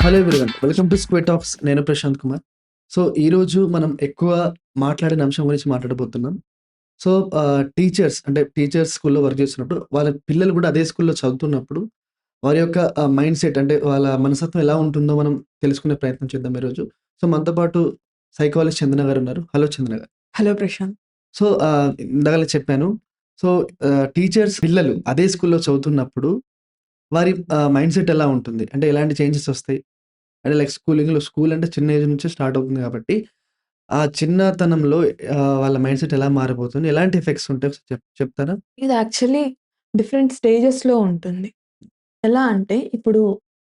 Hello everyone. Welcome to square talks. నేను Prashanth Kumar. So, ఈరోజు మనం ఎక్కువ మాట్లాడిన అంశం గురించి మాట్లాడబోతున్నాం. సో, టీచర్స్ స్కూల్‌లో వర్క్ చేస్తున్నప్పుడు, వాళ్ళ పిల్లలు కూడా అదే స్కూల్‌లో చదువుతున్నప్పుడు, వారి యొక్క మైండ్‌సెట్ అంటే వాళ్ళ మనస్తత్వం ఎలా ఉంటుందో మనం తెలుసుకునే ప్రయత్నం చేద్దాం ఈరోజు. సో, మనతో పాటు సైకాలజిస్ట్ చందన గారు ఉన్నారు. హలో చందన గారు. హలో ప్రశాంత్. సో, ఇందాకలే చెప్పాను. సో, పిల్లలు అదే స్కూల్‌లో చదువుతున్నప్పుడు వారి మైండ్‌సెట్ ఎలా ఉంటుంది? అంటే ఎలాంటి చేంజెస్ వస్తాయి? అంటే లైక్ స్కూల్ అంటే చిన్న ఏజ్ నుంచే స్టార్ట్ అవుతుంది కాబట్టి, ఆ చిన్నతనంలో వాళ్ళ మైండ్‌సెట్ ఎలా మారిపోతుంది? ఎలాంటి ఎఫెక్ట్స్ ఉంటాయి ఒకసారి చెప్తారా? ఇది యాక్చువల్లీ డిఫరెంట్ స్టేజెస్‌లో ఉంటుంది. ఎలా అంటే ఇప్పుడు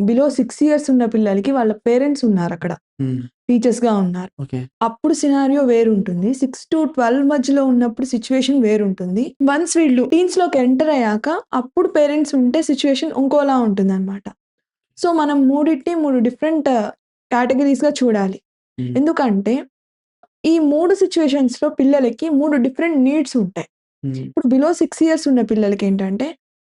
బిలో 6 ఇయర్స్ ఉన్న పిల్లలకి వాళ్ళ పేరెంట్స్ ఉన్నారక్కడ. హ్మ్. టీచర్స్‌గా ఉన్నారు. ఓకే. అప్పుడు సినారియో వేరుంటుంది. 6-12 మధ్యలో ఉన్నప్పుడు సిట్యుయేషన్ వేరుంటుంది. వన్స్ వీళ్ళు టీన్స్‌లోకి ఎంటర్ అయ్యాక అప్పుడు పేరెంట్స్ ఉంటే సిట్యుయేషన్ ఇంకోలా ఉంటుందనమాట. సో, మనం మూడిటిని 3 డిఫరెంట్ కేటగరీస్‌గా చూడాలి. హ్మ్. ఎందుకంటే ఈ 3 సిట్యుయేషన్స్‌లో పిల్లలకి 3 డిఫరెంట్ నీడ్స్ ఉంటాయి. హ్మ్. ఇప్పుడు బిలో 6 ఇయర్స్ ఉన్న పిల్లలకేంటంటే,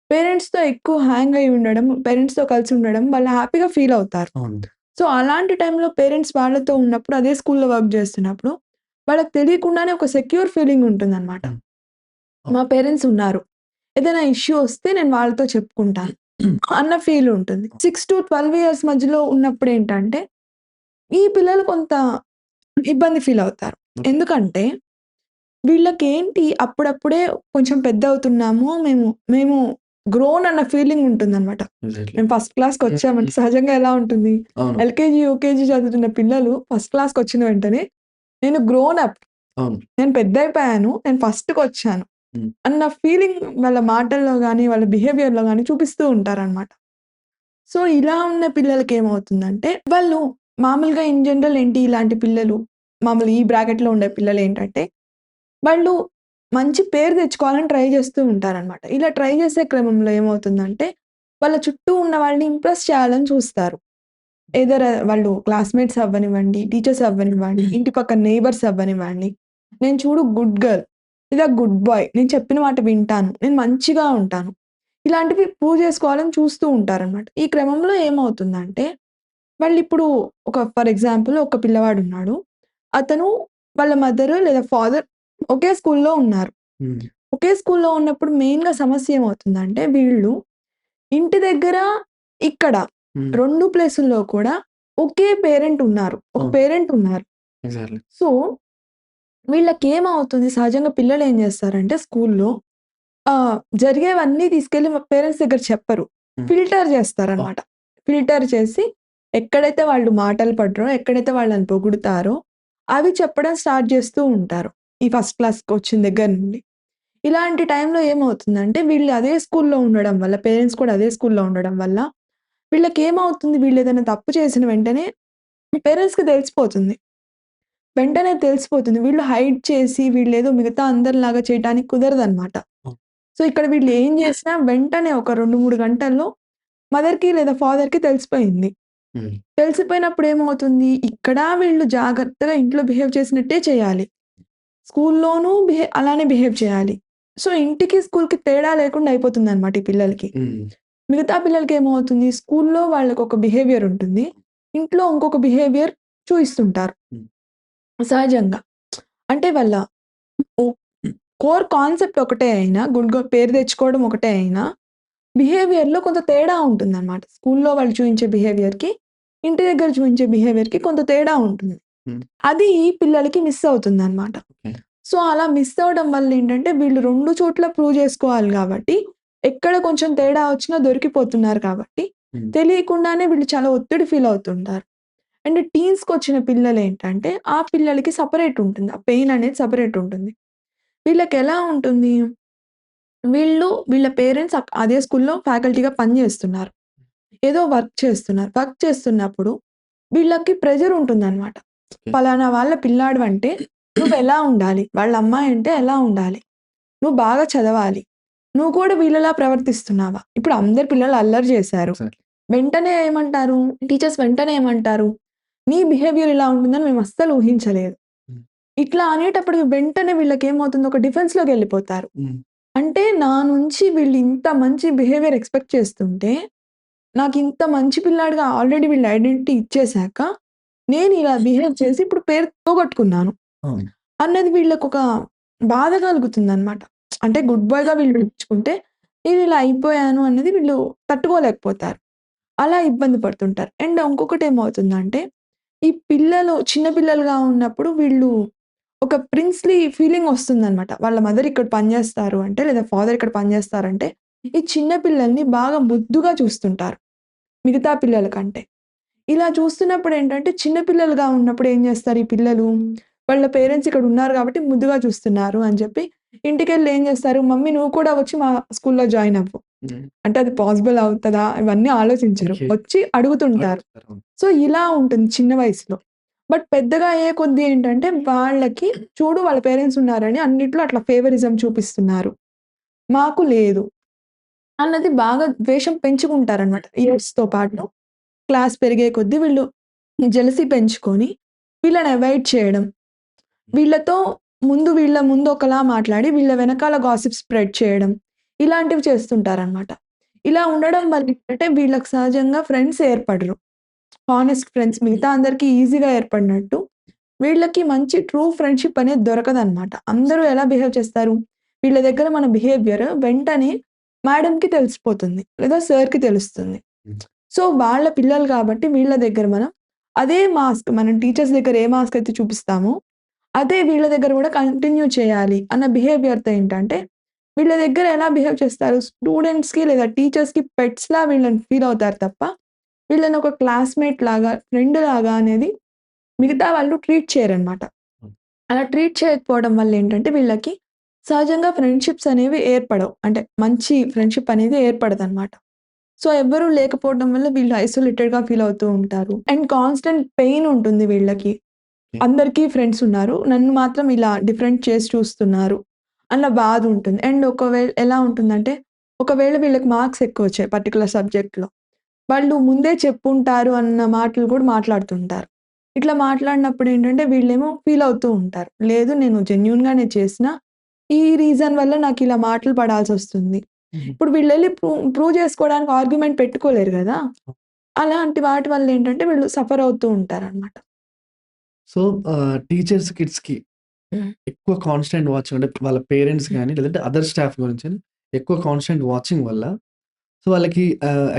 పేరెంట్స్‌తో ఎక్కువ హ్యాంగ్ అయ్యి ఉండడం, పేరెంట్స్‌తో కలిసి ఉండడం వాళ్ళు హ్యాపీగా ఫీల్ అవుతారు. అవును. సో, అలాంటి టైంలో పేరెంట్స్ వాళ్ళతో ఉన్నప్పుడు అదే స్కూల్‌లో వర్క్ చేస్తున్నప్పుడు, వాళ్ళకి తెలియకుండానే ఒక సెక్యూర్ ఫీలింగ్ ఉంటుందనమాట. హ్మ్. మా పేరెంట్స్ ఉన్నారు. ఏదైనా ఇష్యూ వస్తే నేను వాళ్ళతో చెప్పుకుంటాను అన్న ఫీల్ ఉంటుంది. 6-12 ఇయర్స్ మధ్యలో ఉన్నప్పుడేంటంటే, ఈ పిల్లలు కొంత ఇబ్బంది ఫీల్ అవుతారు. ఓకే. ఎందుకంటే వీళ్ళకేంటి అప్పుడప్పుడే కొంచెం పెద్దవుతున్నాము. మేము మేము గ్రోన్ అన్న ఫీలింగ్ ఉంటుందనమాట. ఎగ్జాక్ట్‌లీ. మేము ఫస్ట్ క్లాస్‌కొచ్చామంటే హ్మ్. సహజంగా ఎలా ఉంటుంది? అవును. ఎల్‌కేజీ, యూకేజీ చదువుతున్న పిల్లలు ఫస్ట్ క్లాస్‌కొచ్చిన వెంటనే నేను గ్రోన్ అప్. అవును. నేను పెద్దయిపోయాను. నేను ఫస్ట్‌కొచ్చాను హ్మ్. అన్న ఫీలింగ్ వాళ్ళ మాటల్లో గాని, వాళ్ళ బిహేవియర్‌లో గాని చూపిస్తూ ఉంటారనమాట. సో, ఇలా ఉన్న పిల్లలకేమవుతుందంటే వాళ్ళు మామూలుగా ఇన్ జనరల్ ఏంటి ఇలాంటి పిల్లలు మామూలు ఈ బ్రాకెట్‌లో ఉండే పిల్లలేంటంటే వాళ్ళు మంచి పేరు తెచ్చుకోవాలని ట్రై చేస్తూ ఉంటారనమాట. ఇలా ట్రై చేసే క్రమంలో ఏమవుతుందంటే, వాళ్ళ చుట్టూ ఉన్న వాళ్ళని ఇంప్రెస్ చేయాలని చూస్తారు. ఎయిదర్ వాళ్ళు క్లాస్‌మేట్స్ అవ్వనివ్వండి, టీచర్స్ అవ్వనివ్వండి, ఇంటి పక్కన నెయిబర్స్ అవ్వనివ్వండి. నేను చూడు గుడ్ గర్ల్, లేదా గుడ్ బాయ్, నేను చెప్పిన మాట వింటాను, నేను మంచిగా ఉంటాను. ఇలాంటివి ప్రూవ్ చేసుకోవాలని చూస్తూ ఉంటారనమాట. ఈ క్రమంలో ఏమవుతుందంటే, వాళ్ళిప్పుడు ఫర్ ఎగ్జాంపుల్ ఒక పిల్లవాడున్నాడు. అతను వాళ్ళ మదర్ లేదా ఫాదర్ ఒకే స్కూల్‌లో ఉన్నారు. హ్మ్. ఒకే స్కూల్‌లో ఉన్నప్పుడు మెయిన్‌గా సమస్య ఏమవుతుందంటే, వీళ్ళు ఇంటి దగ్గర, ఇక్కడ హ్మ్. 2 ప్లేసుల్లో కూడా ఒకే పేరెంట్ ఉన్నారు. ఒక అవును. పేరెంట్ ఉన్నారు. ఎగ్జాక్ట్‌లీ. సో, వీళ్ళకేమవుతుంది సహజంగా పిల్లలేం జేస్తారంటే స్కూల్‌లో జరిగేవన్నీ తీసుకెళ్ళి పేరెంట్స్ దగ్గర చెప్పరు. హ్మ్. ఫిల్టర్ ఓహ్! జేస్తారనమాట. ఫిల్టర్ చేసి ఎక్కడైతే వాళ్ళు మాటలు పడరో, ఎక్కడైతే వాళ్ళని పొగుడుతారో, అవి చెప్పడం స్టార్ట్ జేస్తూ ఉంటారు. ఈ ఫస్ట్ క్లాస్‌కొచ్చిన దగ్గర నుండి. ఇలాంటి టైంలో ఏమవుతుందంటే, వీళ్ళు అదే స్కూల్‌లో ఉండడం వల్ల, పేరెంట్స్ కూడా అదే స్కూల్‌లో ఉండడం వల్ల, వీళ్ళకేమవుతుంది వీళ్ళేదైనా తప్పు చేసిన వెంటనే పేరెంట్స్‌కి తెలిసిపోతుంది. వెంటనే తెలిసిపోతుంది. వీళ్ళు హైడ్ చేసి, వీళ్ళేదో మిగతా అందరిలాగా చేయటానికి కుదరదనమాట. అవును. సో, ఇక్కడ వీళ్ళు ఏం జేసినా వెంటనే ఒక 2, 3 గంటల్లో మదర్‌కి లేదా ఫాదర్‌కి తెలిసిపోయింది. హ్మ్. తెలిసిపోయినప్పుడు ఏమవుతుంది, ఇక్కడ వీళ్ళు జాగ్రత్తగా ఇంట్లో బిహేవ్ చేసినట్టే చేయాలి. స్కూల్లోనూ అలానే బిహేవ్ చేయాలి. సో, ఇంటికి, స్కూల్‌కి తేడా లేకుండా అయిపోతుందనమాట ఈ పిల్లలకి. హ్మ్. మిగతా పిల్లలకేమవుతుంది, స్కూల్‌లో వాళ్ళకొక బిహేవియర్ ఉంటుంది. ఇంట్లో ఇంకొక బిహేవియర్ చూయిస్తుంటారు హ్మ్. సహజంగా. అంటే వాళ్ళ ఓ కోర్ కాన్సెప్ట్ ఒకటే అయినా, గుడ్‌గా పేరు తెచ్చుకోవడం ఒకటే అయినా, బిహేవియర్‌లో కొంత తేడా ఉంటుందనమాట. స్కూల్‌లో వాళ్ళు చూయించే బిహేవియర్‌కి, ఇంటి దగ్గర చూయించే బిహేవియర్‌కి కొంత తేడా ఉంటుంది. హ్మ్. అది ఈ పిల్లలకి మిస్ అవుతుందనమాట. ఓకే. సో, అలా మిస్ అవ్వడం వల్లేంటంటే, వీళ్ళు 2 చోట్ల ప్రూవ్ జేసుకోవాలి గాబట్టి, ఎక్కడ కొంచెం తేడా వచ్చినా దొరికిపోతున్నారు కాబట్టి, హ్మ్. తెలియకుండానే వీళ్ళు చాలా ఒత్తిడి ఫీల్ అవుతుంటారు. అండ్ టీన్స్‌కొచ్చిన పిల్లలేంటంటే, ఆ పిల్లలకి సెపరేట్ ఉంటుంది. ఆ పెయిన్ అనేది సెపరేట్ ఉంటుంది. వీళ్ళకెలా ఉంటుంది, వీళ్ళ పేరెంట్స్ అదే స్కూల్‌లో ఫ్యాకల్టీగా పని జేస్తున్నారు. ఏదో వర్క్ చేస్తున్నారు. వర్క్ చేస్తున్నప్పుడు వీళ్ళకి ప్రెషర్ ఉంటుందనమాట. ఓకే. పలానా వాళ్ళ పిల్లాడివంటే నువ్వెలా ఉండాలి? వాళ్ళ అమ్మాయంటే ఎలా ఉండాలి? నువ్వు బాగా చదవాలి. నువ్వు కూడా వీళ్ళలా ప్రవర్తిస్తున్నావా? ఇప్పుడు అందరు పిల్లలు అల్లరి చేశారు. ఎగ్జాక్ట్‌లీ. వెంటనే ఏమంటారు? టీచర్స్ వెంటనే ఏమంటారు? నీ బిహేవియర్ ఇలా ఉంటుందని మేము అస్సలు ఊహించలేదు. హ్మ్. ఇట్లా అనేటప్పటికి వెంటనే వీళ్ళకేమవుతుంది ఒక డిఫెన్స్‌లోకెళ్ళిపోతారు. హ్మ్. అంటే నా నుంచి వీళ్ళు ఇంత మంచి బిహేవియర్ ఎక్స్‌పెక్ట్ చేస్తుంటే, నాకింత మంచి పిల్లాడిగా ఆల్రెడీ వీళ్ళు ఐడెంటిటీ ఇచ్చేసాక, నేను ఇలా బిహేవ్ చేసి ఇప్పుడు పేరు పోగొట్టుకున్నాను అవును. అన్నది వీళ్ళకొక బాధ కలుగుతుందనమాట. అంటే గుడ్ బాయ్‌గా వీళ్ళు ఉంచుకుంటే, నేను ఇలా అయిపోయాను అనేది వీళ్ళు తట్టుకోలేకపోతారు. అలా ఇబ్బంది పడుతుంటారు. అండ్ ఇంకొకటేమవుతుందంటే, ఈ పిల్లలు చిన్న పిల్లలుగా ఉన్నప్పుడు వీళ్ళు ఒక ప్రిన్స్‌లీ ఫీలింగ్ వస్తుందనమాట. వాళ్ళ మదర్ ఇక్కడ పని జేస్తారు అంటే, లేదా ఫాదర్ ఇక్కడ పని జేస్తారంటే, ఈ చిన్న పిల్లల్ని బాగా ముద్దుగా చూస్తుంటారు మిగతా పిల్లల కంటే. ఇలా చూస్తున్నప్పుడేంటంటే, చిన్న పిల్లలుగా ఉన్నప్పుడు ఏం జేస్తారు ఈ పిల్లలు, వాళ్ళ పేరెంట్స్ ఇక్కడ ఉన్నారు గాబట్టి ముద్దుగా చూస్తున్నారు అని చెప్పి, ఇంటికెళ్ళి ఏం జేస్తారు, "మమ్మీ నువ్వు కూడా వచ్చి మా స్కూల్‌లో జాయిన్ అవ్వు." హ్మ్. అంటే అది పాసిబుల్ అవుతదా? ఇవన్నీ ఆలోచించరు. ఓకే. వచ్చి అడుగుతుంటారు. అడుగుతారు. అవును. సో, ఇలా ఉంటుంది చిన్న వయసులో. బట్ పెద్దగా అయ్యే కొద్దీ ఏంటంటే, వాళ్ళకి చూడు వాళ్ళ పేరెంట్స్ ఉన్నారని అన్నిట్లో అట్లా ఫేవరిజం చూపిస్తున్నారు. మాకు లేదు అన్నది బాగా ద్వేషం పెంచుకుంటారనమాట ఇయర్స్‌తో పాటు. క్లాస్ పెరిగే కొద్దీ వీళ్ళు జెలసీ పెంచుకొని వీళ్ళని అవాయిడ్ చేయడం. వీళ్ళతో వీళ్ళ ముందు ఒకలా మాట్లాడి వీళ్ళ వెనకాల గాసిప్ స్ప్రెడ్ చేయడం. ఇలాంటివి చేస్తుంటారనమాట. ఇలా ఉండడం వల్ల ఏంటంటే వీళ్ళకి సహజంగా ఫ్రెండ్స్ ఏర్పడరు. హానెస్ట్ ఫ్రెండ్స్ మిగతా అందరికి ఈజీగా ఏర్పడినట్టు, వీళ్ళకి మంచి ట్రూ ఫ్రెండ్‌షిప్ అనేది దొరకదనమాట. అందరూ ఎలా బిహేవ్ చేస్తారు? వీళ్ళ దగ్గర మన బిహేవియర్ వెంటనే మేడమ్‌కి తెలిసిపోతుంది. లేదా సార్‌కి తెలుస్తుంది. హ్మ్. సో, వాళ్ళ పిల్లలు కాబట్టి వీళ్ళ దగ్గర మనం అదే మాస్క్ మనం టీచర్స్ దగ్గర ఏ మాస్క్ అయితే చూపిస్తామో, అదే వీళ్ళ దగ్గర కూడా కంటిన్యూ చేయాలి అన్న బిహేవియర్‌తో ఏంటంటే, వీళ్ళ దగ్గర ఎలా బిహేవ్ చేస్తారు? స్టూడెంట్స్‌కి లేదా టీచర్స్‌కి పెట్స్‌లా వీళ్ళని ఫీల్ అవుతారు తప్ప, వీళ్ళని ఒక క్లాస్‌మేట్ లాగా, ఫ్రెండ్ లాగా అనేది మిగతా వాళ్ళు ట్రీట్ చేయరనమాట. హ్మ్. అలా ట్రీట్ చేయకపోవడం వల్ల ఏంటంటే వీళ్ళకి సహజంగా ఫ్రెండ్‌షిప్స్ అనేవి ఏర్పడవు. అంటే మంచి ఫ్రెండ్‌షిప్ అనేది ఏర్పడదనమాట. సో, ఎవ్వరు లేకపోవడం వల్ల వీళ్ళు ఐసోలేటెడ్‌గా ఫీల్ అవుతూ ఉంటారు. అండ్ కాన్స్టెంట్ పెయిన్ ఉంటుంది వీళ్ళకి. ఓకే. అందరికీ ఫ్రెండ్స్ ఉన్నారు. నన్ను మాత్రం ఇలా డిఫరెంట్ చేసి చూస్తున్నారు అన్న బాధ ఉంటుంది. అండ్ ఎలా ఉంటుందంటే, ఒకవేళ వీళ్ళకి మార్క్స్ ఎక్కువొచ్చాయి పర్టిక్యులర్ సబ్జెక్ట్‌లో. వాళ్ళు ముందే చెప్పుంటారు అన్న మాటలు కూడా మాట్లాడుతుంటారు. ఇట్లా మాట్లాడినప్పుడు ఏంటంటే వీళ్ళేమో ఫీల్ అవుతూ ఉంటారు. లేదు నేను జెన్యూన్‌గానే చేసిన. ఈ రీజన్ వల్ల నాకిలా మాటలు పడాల్సొస్తుంది. హుహు. ఇప్పుడు వీళ్ళెళ్లి ప్రూవ్ చేసుకోవడానికి ఆర్గ్యుమెంట్ పెట్టుకోలేరు గదా! అలాంటి వాటి వల్ల ఏంటంటే వీళ్ళు సఫర్ అవుతూ ఉంటారనమాట. సో, టీచర్స్ కిడ్స్‌కి హ్మ్. ఎక్కువ కాన్స్టెంట్ వాచింగ్ అంటే వాళ్ళ పేరెంట్స్ హ్మ్. గాని, లేదంటే అదర్ స్టాఫ్ గురించి ఎక్కువ కాన్స్టెంట్ వాచింగ్ వల్ల సో, వాళ్ళకి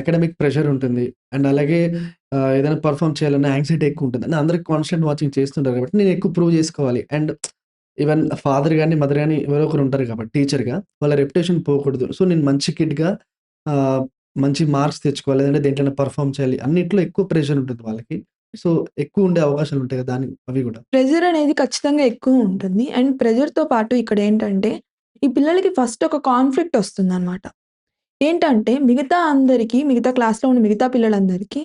అకాడమిక్ ప్రెషర్ ఉంటుంది. అండ్ అలాగే ఏదైనా పెర్ఫార్మ్ చేయాలన్న యాంక్సైటీ ఎక్కువుంటుంది. అంటే అందరికి కాన్స్టెంట్ వాచింగ్ చేస్తుంటారు కాబట్టి నేను ఎక్కువ ప్రూవ్ చేసుకోవాలి. అండ్ ఈవెన్ ఫాదర్ గాని, మదర్ గాని ఎవరో ఒకరు ఉంటారు కాబట్టి టీచర్‌గా వాళ్ళ రెప్యుటేషన్ పోకూడదు. సో, నేను మంచి కిడ్‌గా ఆహ్, మంచి మార్క్స్ తెచ్చుకోవాలి. లేదంటే దేంట్లోనే పెర్ఫార్మ్ చేయాలి. అన్నిట్లో ఎక్కువ ప్రెషర్ ఉంటుంది వాళ్ళకి. సో, ఎక్కువ ఉండే అవకాశాలు ఉంటాయి కదా! అవి గూడా. ప్రెషర్ అనేది ఖచ్చితంగా ఎక్కువ ఉంటుంది. అండ్ ప్రెషర్‌తో పాటు ఇక్కడేంటంటే, ఈ పిల్లలకి ఫస్ట్ ఒక కాన్‌ఫ్లిక్ట్ ఒస్తుందనమాట. ఏంటంటే, మిగతా క్లాస్‌లో ఉన్న మిగతా పిల్లలందరికీ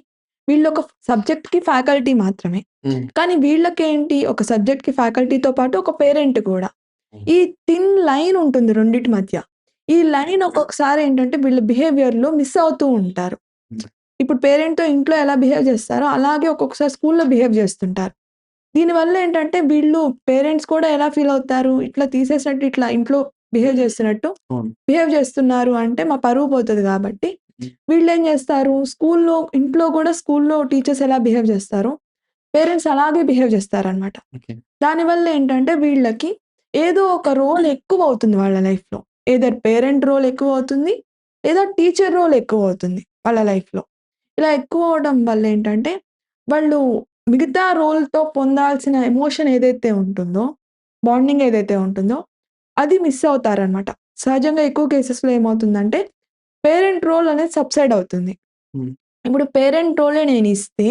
వీళ్ళొక సబ్జెక్ట్‌కి ఫ్యాకల్టీ మాత్రమే. హ్మ్. కానీ వీళ్ళకేంటి ఒక సబ్జెక్ట్‌కి ఫ్యాకల్టీతో పాటు ఒక పేరెంట్ కూడా. హ్మ్. ఈ థిన్ లైన్ ఉంటుంది రెండిటి మధ్య. ఈ లైన్ ఒక్కొక్కసారి ఏంటంటే వీళ్ళ బిహేవియర్‌లో మిస్ అవుతూ ఉంటారు. హ్మ్. ఇప్పుడు పేరెంట్‌తో ఇంట్లో ఎలా బిహేవ్ చేస్తారో అలాగే ఒక్కొక్కసారి స్కూల్‌లో బిహేవ్ చేస్తుంటారు. దీనివల్ల ఏంటంటే వీళ్ళు పేరెంట్స్ కూడా ఎలా ఫీల్ అవుతారు? ఇట్లా తీసేసినట్టు ఇట్లా ఇంట్లో బిహేవ్ చేస్తున్నట్టు అవును. బిహేవ్ చేస్తున్నారు అంటే మా పరువు పోతది కాబట్టి, హ్మ్. వీళ్ళేం జేస్తారు ఇంట్లో గూడా స్కూల్‌లో టీచర్స్ ఎలా బిహేవ్ జేస్తారో, పేరెంట్స్ అలాగే బిహేవ్ జేస్తారనమాట. ఓకే. దానివల్ల ఏంటంటే వీళ్ళకి ఏదో ఒక రోల్ ఎక్కువవుతుంది వాళ్ళ లైఫ్‌లో. ఎయిదర్ పేరెంట్ రోల్ ఎక్కువవుతుంది, లేదా టీచర్ రోల్ ఎక్కువవుతుంది వాళ్ళ లైఫ్‌లో. ఇలా ఎక్కువవ్వడం వల్ల ఏంటంటే, వాళ్ళు మిగతా రోల్‌తో పొందాల్సిన ఎమోషన్ ఏదైతే ఉంటుందో, బాండింగ్ ఏదైతే ఉంటుందో, అది మిస్ అవుతారనమాట. సహజంగా ఎక్కువ కేసెస్‌లో ఏమవుతుందంటే, పేరెంట్ రోల్ అనేది సబ్సైడ్ అవుతుంది. హ్మ్. ఇప్పుడు పేరెంట్ రోలే నేనిస్తే,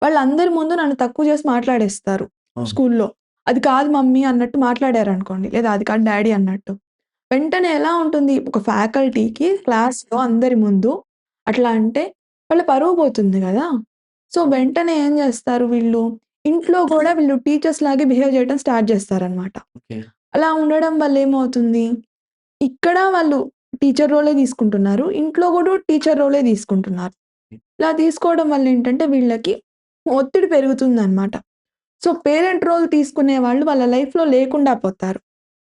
వాళ్ళందరి ముందు నన్ను తక్కువ చేసి మాట్లాడేస్తారు అవును. స్కూల్‌లో. అది కాదు మమ్మీ అన్నట్టు మాట్లాడారనుకోండి, లేదా అది కాదు డ్యాడీ అన్నట్టు. వెంటనే ఎలా ఉంటుంది ఒక ఫ్యాకల్టీకి క్లాస్‌లో అందరి ముందు అట్లా అంటే, వాళ్ళ పరువు పోతుంది గదా! సో, వెంటనే ఏం జేస్తారు వీళ్ళు, ఇంట్లో గూడా వీళ్ళు టీచర్స్ లాగే బిహేవ్ జేయడం స్టార్ట్ జేస్తారనమాట. ఓకే. అలా ఉండడం వల్ల ఏమవుతుంది, ఇక్కడ వాళ్ళు టీచర్ రోలే తీసుకుంటున్నారు. ఇంట్లో గూడా టీచర్ రోలే తీసుకుంటున్నారు. ఇలా తీసుకోవడం వల్ల ఏంటంటే వీళ్ళకి ఒత్తిడి పెరుగుతుందనమాట. సో, పేరెంట్ రోల్ తీసుకునే వాళ్ళు వాళ్ళ లైఫ్‌లో లేకుండా పోతారు.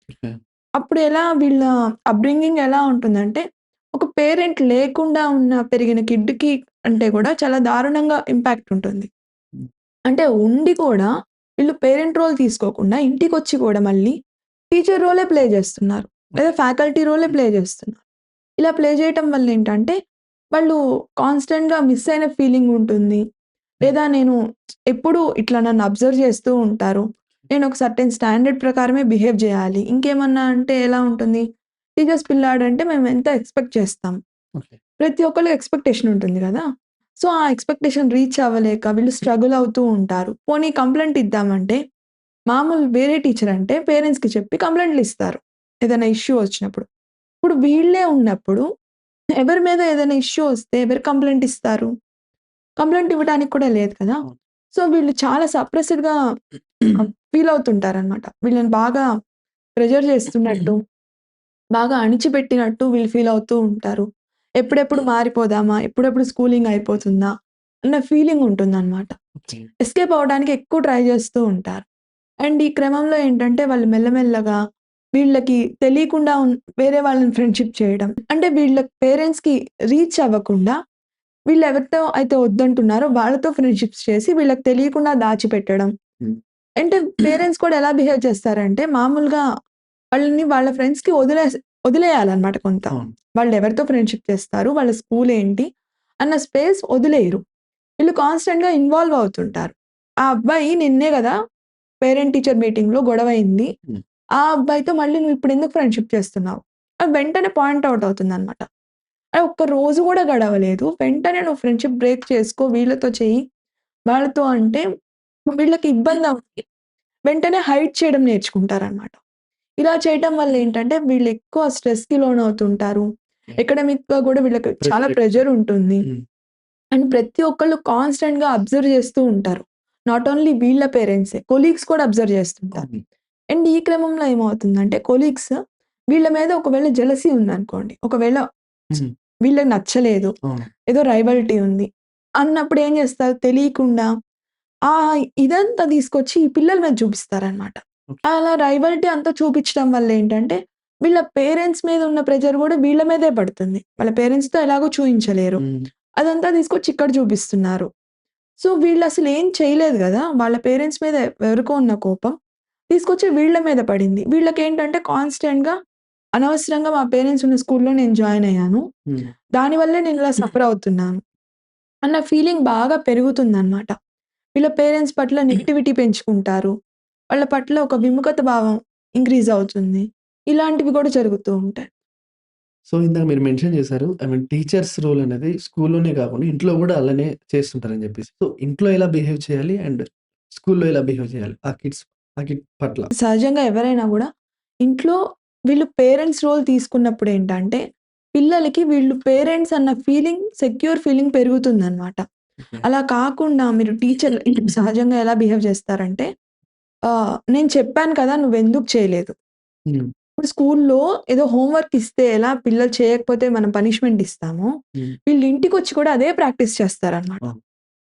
ఓకే. అప్పుడు వీళ్ళ అప్బ్రింగింగ్ ఎలా ఉంటుందంటే, ఒక పేరెంట్ లేకుండా పెరిగిన కిడ్‌కి అంటే కూడా చాలా దారుణంగా ఇంపాక్ట్ ఉంటుంది. హ్మ్. అంటే ఉండి కూడా వీళ్ళు పేరెంట్ రోల్ తీసుకోకుండా ఇంటికొచ్చి కూడా మళ్ళీ టీచర్ రోలే ప్లే చేస్తున్నారు. లేదా ఫ్యాకల్టీ రోలే ప్లే చేస్తున్నారు. ఇలా ప్లే చేయటం వల్ల ఏంటంటే వాళ్ళు కాన్స్టెంట్‌గా మిస్ అయిన ఫీలింగ్ ఉంటుంది. లేదా నేను ఎప్పుడు ఇట్లా నన్ను అబ్జర్వ్ చేస్తూ ఉంటారు. నేను ఒక సర్టెన్ స్టాండర్డ్ ప్రకారమే బిహేవ్ చేయాలి. ఇంకేమన్నా అంటే ఎలా ఉంటుంది? టీచర్స్ పిల్లాడంటే మేము ఎంత ఎక్స్‌పెక్ట్ చేస్తాం. ఓకే. ప్రతి ఒక్కళ్ళకి ఎక్స్‌పెక్టేషన్ ఉంటుంది గదా! సో, ఆ ఎక్స్‌పెక్టేషన్ రీచ్ అవ్వలేక వీళ్ళు స్ట్రగుల్ అవుతూ ఉంటారు. పోనీ కంప్లెయింట్ ఇద్దామంటే, మామూలు వేరే టీచర్ అంటే పేరెంట్స్‌కి చెప్పి కంప్లెయింట్‌లు ఇస్తారు. ఏదైనా ఇష్యూ వచ్చినప్పుడు. ఇప్పుడు వీళ్ళే ఉన్నప్పుడు ఎవరి మీద ఏదైనా ఇష్యూ వస్తే ఎవరు కంప్లెయింట్ ఇస్తారు? కంప్లెయింట్ ఇవ్వడానికి కూడా లేదు కదా! అవును. సో, వీళ్ళు చాలా సప్రెస్డ్‌గా ఫీల్ అవుతుంటారనమాట. వీళ్ళని బాగా ప్రెషర్ చేస్తున్నట్టు, బాగా అణిచిపెట్టినట్టు వీళ్ళు ఫీల్ అవుతూ ఉంటారు. ఎప్పుడెప్పుడు మారిపోదామా? ఎప్పుడెప్పుడు స్కూలింగ్ అయిపోతుందా? అన్న ఫీలింగ్ ఉంటుందనమాట. ఓకే. ఎస్కేప్ అవ్వడానికి ఎక్కువ ట్రై చేస్తూ ఉంటారు. అండ్ ఈ క్రమంలో ఏంటంటే వాళ్ళు మెల్లమెల్లగా వీళ్ళకి తెలియకుండా వేరే వాళ్ళని ఫ్రెండ్‌షిప్ చేయడం. అంటే వీళ్ళ పేరెంట్స్‌కి రీచ్ అవ్వకుండా వీళ్ళెవరితో అయితే వద్దంటున్నారో వాళ్ళతో ఫ్రెండ్‌షిప్స్ చేసి వీళ్ళకి తెలియకుండా దాచిపెట్టడం. హ్మ్. అంటే పేరెంట్స్ కూడా ఎలా బిహేవ్ చేస్తారంటే మామూలుగా వాళ్ళని వాళ్ళ ఫ్రెండ్స్‌కి వదిలేయాలన్నమాట కొంత. అవును. వాళ్ళెవరితో ఫ్రెండ్‌షిప్ చేస్తారు, వాళ్ళ స్కూల్ ఏంటి అన్న స్పేస్ వదిలేయరు. వీళ్ళు కాన్స్టెంట్‌గా ఇన్వాల్వ్ అవుతుంటారు. ఆ అబ్బాయి నిన్నే గదా! పేరెంట్ టీచర్ మీటింగ్‌లో గొడవయింది. హ్మ్. ఆ అబ్బాయితో మళ్ళీ నువ్విప్పుడెందుకు ఫ్రెండ్‌షిప్ చేస్తున్నావు? అది వెంటనే పాయింట్ ఔట్ అవుతుందన్నమాట. ఒక్క రోజు గూడా గడవలేదు. వెంటనే నువ్వు ఫ్రెండ్‌షిప్ బ్రేక్ చేసుకో, వీళ్ళతో చెయ్యి, వాళ్ళతో అంటే వీళ్ళకి ఇబ్బందవుద్ది. వెంటనే హైడ్ చేయడం నేర్చుకుంటారనమాట. ఇలా చేయటం వల్ల ఏంటంటే వీళ్ళెక్కువ స్ట్రెస్‌కి లోనవుతుంటారు. ఓకే. ఎకడమిక్‌గా గూడా వీళ్ళకి చాలా ప్రెషర్ ఎక్కువ. ప్రెషర్ ఉంటుంది. హ్మ్. అండ్ ప్రతి ఒక్కళ్ళు కాన్స్టెంట్‌గా అబ్జర్వ్ చేస్తూ ఉంటారు. నాట్ ఓన్లీ వీళ్ళ పేరెంట్సే, కొలీగ్స్ కూడా అబ్జర్వ్ చేస్తుంటారు. అవును. అండ్ ఈ క్రమంలో ఏమవుతుందంటే కొలీగ్స్ వీళ్ళ మీద ఒకవేళ జెలసీ ఉందనుకోండి. ఒకవేళ హ్మ్. వీళ్ళకి నచ్చలేదు. అవును. ఏదో రైవల్టీ ఉంది. అన్నప్పుడు ఏం చేస్తారు తెలియకుండా ఇదంతా తీసుకొచ్చి ఈ పిల్లల మీద చూపిస్తారనమాట. ఓకే. అలా రైవల్టీ అంతా చూపించడం వల్ల ఏంటంటే, వీళ్ళ పేరెంట్స్ మీద ఉన్న ప్రెషర్ కూడా వీళ్ళ మీదే పడుతుంది. వాళ్ళ పేరెంట్స్‌తో ఎలాగో చూయించలేరు. హ్మ్. అదంతా తీసుకొచ్చి ఇక్కడ చూపిస్తున్నారు. సో, వీళ్ళసలు ఏం చేయలేదు గదా! వాళ్ళ పేరెంట్స్ మీద ఎవరికో ఉన్న కోపం తీసుకొచ్చి వీళ్ళ మీద పడింది. వీళ్ళకేంటంటే కాన్స్టెంట్‌గా అనవసరంగా మా పేరెంట్స్ ఉన్న స్కూల్‌లో నేను జాయిన్ అయ్యాను. హ్మ్. దానివల్లే నేను ఇలా సఫర్ అవుతున్నాను అన్న ఫీలింగ్ బాగా పెరుగుతుందనమాట. వీళ్ళ పేరెంట్స్ పట్ల నెగటివిటీ పెంచుకుంటారు. వాళ్ళ పట్ల ఒక విముఖత భావం ఇంక్రీజ్ అవుతుంది. ఇలాంటివి కూడా జరుగుతూ ఉంటాయి. సో, ఇందాక మీరు మెన్షన్ చేశారు. ఐ మీన్ టీచర్స్ రోల్ అనేది స్కూల్‌లోనే కాకుండా ఇంట్లో గూడా అలానే చేస్తుంటారని జెప్పేసి. సో, ఇంట్లో ఎలా బిహేవ్ చేయాలి? అండ్ స్కూల్‌లో ఎలా బిహేవ్ చేయాలి? ఆ కిడ్ పట్ల? సహజంగా ఎవరైనా గూడా ఇంట్లో వీళ్ళు పేరెంట్స్ రోల్ తీసుకున్నప్పుడేంటంటే, పిల్లలకి వీళ్ళు పేరెంట్స్ అన్న ఫీలింగ్, సెక్యూర్ ఫీలింగ్ పెరుగుతుందనమాట. ఓకే. అలా కాకుండా మీరు టీచర్లు సహజంగా ఎలా బిహేవ్ చేస్తారంటే, నేను చెప్పాను కదా! నువ్వెందుకు చేయలేదు? హ్మ్. ఇప్పుడు స్కూల్లో ఏదో హోంవర్క్ ఇస్తే ఎలా పిల్లలు చేయకపోతే మనం పనిష్మెంట్ ఇస్తామో, హ్మ్. వీళ్ళు ఇంటికొచ్చి కూడా అదే ప్రాక్టీస్ చేస్తారనమాట. అవును.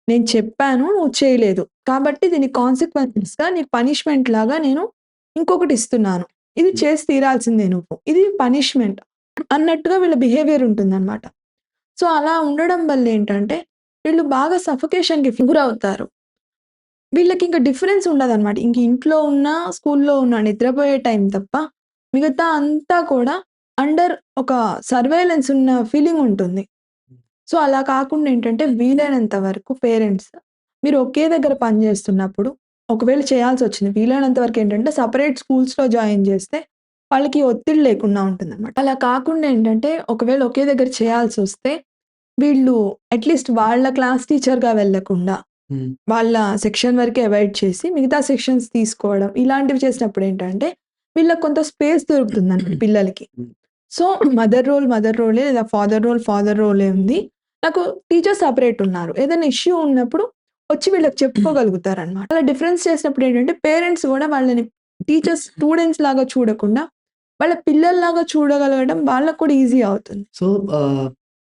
నేను చెప్పాను, నువ్వు చేయలేదు. కాబట్టి దీనికి కాన్సిక్వెన్సెస్‌గా నీకు పనిష్మెంట్ లాగా నేను ఇంకొకటి ఇస్తున్నాను. ఇది హ్మ్. చేసి తీరాల్సిందే నువ్వు. ఇది పనిష్మెంట్ అన్నట్టుగా వీళ్ళ బిహేవియర్ ఉంటుందనమాట. సో, అలా ఉండడం వల్ల ఏంటంటే, వీళ్ళు బాగా సఫోకేషన్‌కి గురవుతారు. వీళ్ళకింక డిఫరెన్స్ ఉండదనమాట. ఇంక ఇంట్లో ఉన్నా, స్కూల్లో ఉన్నా నిద్రపోయే టైం తప్ప, మిగతా అంతా కూడా అండర్ ఒక సర్వేలెన్స్ ఉన్న ఫీలింగ్ ఉంటుంది. సో, అలా కాకుండా ఏంటంటే వీలైనంత వరకు పేరెంట్స్ మీరు ఒకే దగ్గర పని చేస్తున్నప్పుడు ఒకవేళ చేయాల్సొచ్చింది. వీలైనంత వరకు ఏంటంటే సెపరేట్ స్కూల్స్‌లో జాయిన్ చేస్తే వాళ్ళకి ఒత్తిడి లేకుండా ఉంటుందనమాట. అలా కాకుండా ఏంటంటే ఒకవేళ ఒకే దగ్గర చేయాల్సొస్తే వీళ్ళు అట్‌లీస్ట్ వాళ్ళ క్లాస్ టీచర్‌గా వెళ్ళకుండా హ్మ్. వాళ్ళ సెక్షన్ వరకే అవాయిడ్ చేసి మిగతా సెక్షన్స్ తీసుకోవడం. ఇలాంటివి చేసినప్పుడేంటంటే, వీళ్ళకి కొంత స్పేస్ దొరుకుతుందండి పిల్లలకి. హ్మ్. సో, మదర్ రోలే లేదా ఫాదర్ రోలే ఉంది. నాకు టీచర్ సెపరేట్ ఉన్నారు. ఏదైనా ఇష్యూ ఉన్నప్పుడు వచ్చి వీళ్ళకి చెప్పుకోగలుగుతారనమాట. అలా డిఫరెన్స్ చేసినప్పుడేంటంటే, పేరెంట్స్ గూడా వాళ్ళని టీచర్స్, స్టూడెంట్స్ లాగా చూడకుండా, వాళ్ళ పిల్లల్లాగా చూడగలగడం వాళ్ళకి కూడా ఈజీ అవుతుంది. సో,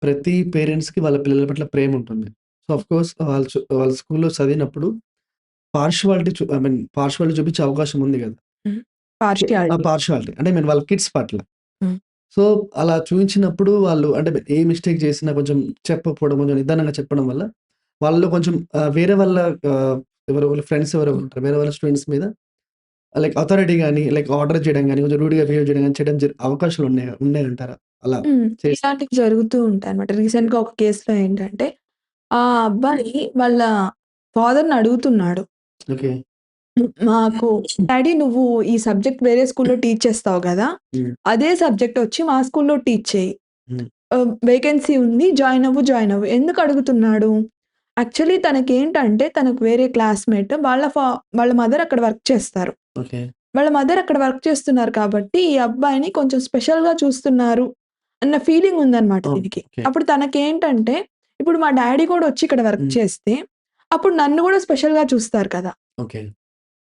ప్రతి పేరెంట్స్‌కి వాళ్ళ పిల్లల పట్ల ప్రేముంటుంది. సో, ఆఫ్‌కోర్స్ వాళ్ళు స్కూల్‌లో చదివినప్పుడు ఐ మీన్ పార్షియాలిటీ చూపించే అవకాశం ఉంది గదా! హ్మ్. సో, ఆ పార్షియాలిటీ. పార్షియాలిటీ అంటే ఐ మీన్ వాళ్ళ కిడ్స్ పట్ల. హ్మ్. సో, అలా చూయించినప్పుడు వాళ్ళు అంటే ఏ మిస్టేక్ చేసినా కొంచెం చెప్పకపోవడం, కొంచెం నిదానంగా చెప్పడం వల్ల వాళ్ళలో కొంచెం వేరే వాళ్ళ ఎవరో వాళ్ళ ఫ్రెండ్స్ ఎవరో ఉంటారు. వేరే వాళ్ళ స్టూడెంట్స్ మీద లైక్ అథారిటీ గాని, లైక్ ఆర్డర్ చేయడం గాని, కొంచెం రూడ్‌గా బిహేవ్ చేయడం గాని చేయడం అవకాశాలు ఉన్నాయంటారా? అలా చేస్తే? ఇలాంటివి జరుగుతూ ఉంటాయన్నమాట. రీసెంట్‌గా ఒక కేస్‌లో ఏంటంటే, ఆ అబ్బాయి వాళ్ళ ఫాదర్‌ని అడుగుతున్నాడు. ఓకే. మాకు డ్యాడీ నువ్వు ఈ సబ్జెక్ట్ వేరే స్కూల్‌లో టీచ్ చేస్తావు గదా! హ్మ్. అదే సబ్జెక్ట్ వచ్చి మా స్కూల్‌లో టీచ్ చెయ్యి. హ్మ్. వేకెన్సీ ఉంది. జాయిన్ అవ్వు, జాయిన్ అవ్వు. ఎందుకు అడుగుతున్నాడు? యాక్చువల్లీ తనకేంటంటే తనకు వేరే క్లాస్‌మేట్ వాళ్ళ మదర్ అక్కడ వర్క్ చేస్తారు. ఓకే. వాళ్ళ మదర్ అక్కడ వర్క్ చేస్తున్నారు కాబట్టి, ఈ అబ్బాయిని కొంచెం స్పెషల్‌గా చూస్తున్నారు అన్న ఫీలింగ్ ఉందన్నమాట అవును. దీనికి. ఓకే. అప్పుడు తనకేంటంటే, ఇప్పుడు మా డ్యాడీ కూడా వచ్చి ఇక్కడ వర్క్ హ్మ్. చేస్తే, అప్పుడు నన్ను కూడా స్పెషల్‌గా చూస్తారు కదా! ఓకే.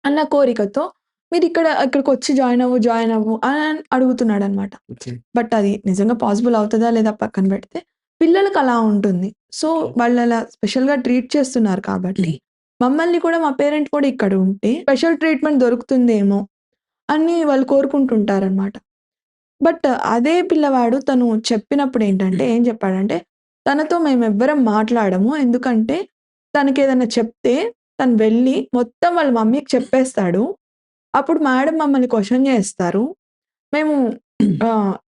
అన్న కోరికతో ఇక్కడికొచ్చి జాయిన్ అవ్వు, జాయిన్ అవ్వు అని అడుగుతున్నాడన్నమాట. ఓకే. బట్ అది నిజంగా పాసిబుల్ అవుతదా లేదా పక్కన పెడితే, పిల్లలకి అలా ఉంటుంది. So, okay. వాళ్ళలా స్పెషల్‌గా ట్రీట్ చేస్తున్నారు కాబట్టి, మమ్మల్ని కూడా మా పేరెంట్ కూడా ఇక్కడ ఉంటే స్పెషల్ ట్రీట్‌మెంట్ దొరుకుతుందేమో అని వాళ్ళు కోరుకుంటుంటారనమాట. బట్ అదే పిల్లవాడు తను చెప్పినప్పుడేంటంటే, ఏం చెప్పాడంటే, తనతో మేమెవ్వరం మాట్లాడము. ఎందుకంటే, తనకేదన్నా చెప్తే తను వెళ్ళి మొత్తం వాళ్ళ మమ్మీకి చెప్పేస్తాడు. అప్పుడు మేడం మమ్మల్ని క్వెషన్ చేస్తారు. మేము